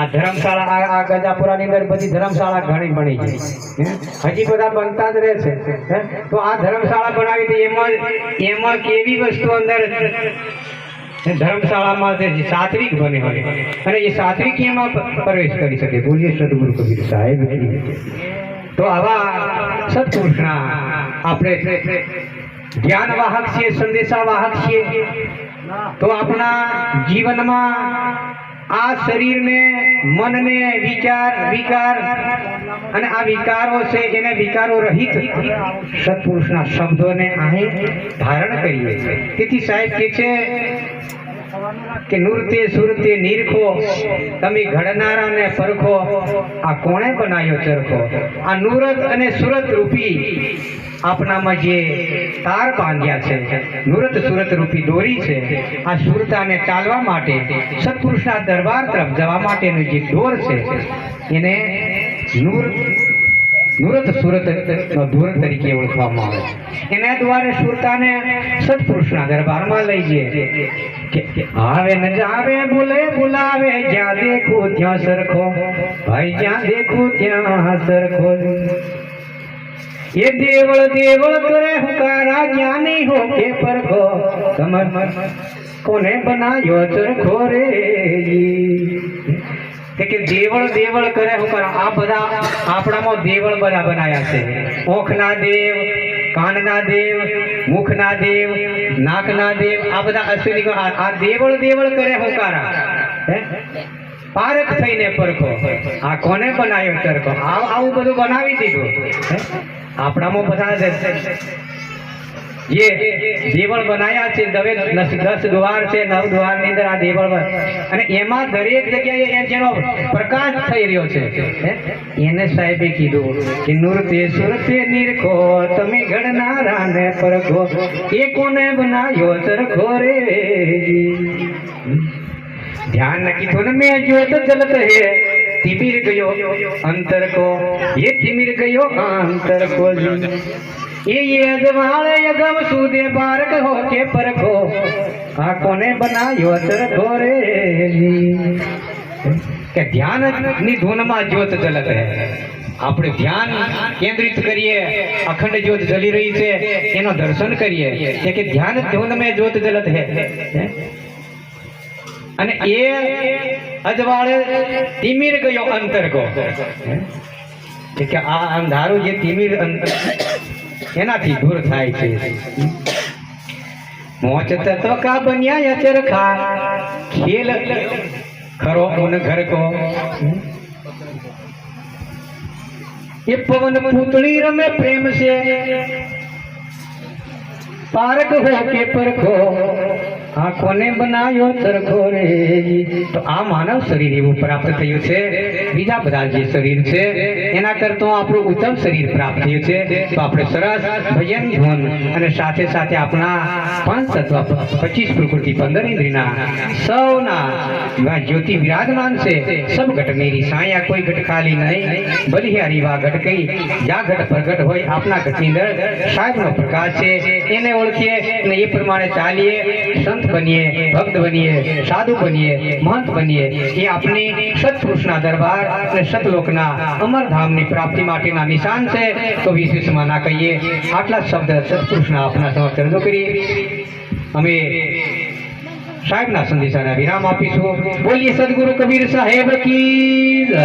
આ ધર્મશાળા આ ગજાપુરાની અંદર બધી ધર્મશાળા ઘણી બની ગઈ, હજી બધા બનતા જ રહે છે। તો આ ધર્મશાળા બનાવી હતી, એમાં કેવી વસ્તુ અંદર ધર્મશાળામાં સાત્વિક બને હોય અને એ સાત્વિક એમાં પ્રવેશ કરી શકે। બોલીએ સદગુરુ કબીર સાહેબ। તો આવા સત્પુરુષના આપણે જ્ઞાન વાહક છીએ, સંદેશા વાહક છીએ। તો આપણા જીવનમાં આ શરીરને, મનને, વિકાર અને આ વિકારો છે એને વિકારો રહિત સત્પુરુષના શબ્દોને અહીં ધારણ કરીએ છીએ। તેથી સાહેબ કહે છે કે નૂરતે સુરતે નીરખો, તમે ઘડનારા ને પરખો, આ કોણે બનાવ્યો ચરખો। આ નૂરત અને સુરત રૂપી આપણામાં જે તાર બાંધ્યા છે, નૂરત સુરત રૂપી દોરી છે, આ સુરતાને ચાલવા માટે, સત્પુરુષના દરબાર તરફ જવા માટેનો જે દોર છે એને નૂરત સુરત નો દોર તરીકે ઓળખવામાં આવે છે। એના દ્વારે સુરતાને સત્પુરુષના દરબારમાં લઈ જઈએ કે આવે ન જાવે, બોલે બોલાવે, જ્યાં દેખું ત્યાં સરખો, ભાઈ જ્યાં દેખું ત્યાં સરખો। ये देवल देवल करे हुकारा, ज्ञानी हो के परखो, कमर कोने बनायो चरखो रे। કે દેવળ દેવળ કરે હુકારા, આ બધા આપણામાં દેવળ બધા બનાયા છે। ઓખના દેવ, કાનના દેવ, મુખના દેવ, નાકના દેવ, આ બધા અસલી આ દેવળ દેવળ કરે હુકારા, પારખ થઈને પરખો, આ કોને બનાવ્યો ચરખો। આવું બધું બનાવી દીધું આપણામાં બધા જે દેવળ બનાયા છે, 10 દ્વાર છે, 9 દ્વારની અંદર આ દેવળ, અને એમાં દરેક જગ્યાએ જેનો પ્રકાશ થઈ રહ્યો છે એને સાહેબે કીધું કે નૂરતે સુરતે નીરખો, તમે ઘડનારા ને પરખો, એ કોને બનાવ્યો ચરખો રે। ध्यान कीधुन में ज्योत जलत है, तिमिर गयो अंतर को, ये तिमिर गयो अंतर को। ये अजवाले अगम सूदे बारक हो के परखो, आंखों ने बनायो चरखो रे। के ध्यान ની ધૂનમાં જ્યોત જલત है, આપણે ધ્યાન કેન્દ્રિત કરીએ, અખંડ જ્યોત જલી રહી છે એનો દર્શન કરીએ કે ધ્યાન ધૂન में જ્યોત જલત है। અને એ અજવાળે તિમિર ગયો અંતર કો, કે આ અંધારું જે તિમિર એનાથી દૂર થાય છે। મોચ તત્વ કા બન્યા ચરખા, ખેલ ખરો ઉન ઘર કો, ये पवन पुतली रमे प्रेम से, पारक हो के परखो, आंखों ने बनायो चरखो रे। तो आ मानव शरीर એવું પ્રાપ્ત થયું છે, બીજા બધા જે શરીર છે એના કરતો આપણું ઉત્તમ શરીર પ્રાપ્ત થયું છે। તો આપણે સરસ ભજન ધૂન અને સાથે સાથે આપણા 5 તત્વ 25 પ્રકૃતિ 15 ઇન્દ્રિયના સૌના જ્યોતિ વિરાજમાન છે। सब घट मेरी साया, कोई घट खाली नहीं, બલિહારી વા ઘટ કઈ, જ્યાં ઘટ પ્રગટ હોય આપના ઘટની અંદર સાહેબનો પ્રકાશ છે, એને ઓળખીએ અને એ પ્રમાણે ચાલીએ, સંત બનીએ, ભક્ત બનીએ, સાધુ બનીએ, महंत बनिए। ये अपनी सत्पुरुषना दरबार અને સતલોકના અમરધામની પ્રાપ્તિ માટેના નિશાન છે। તો વિશેષમાં ના કહીએ, આટલા શબ્દ સત્પુરુષના આપના સમક્ષ રજૂ કરી અમે સાહેબના સંદેશાના વિરામ આપીશું। બોલીએ સદગુરુ કબીર સાહેબ કી જય।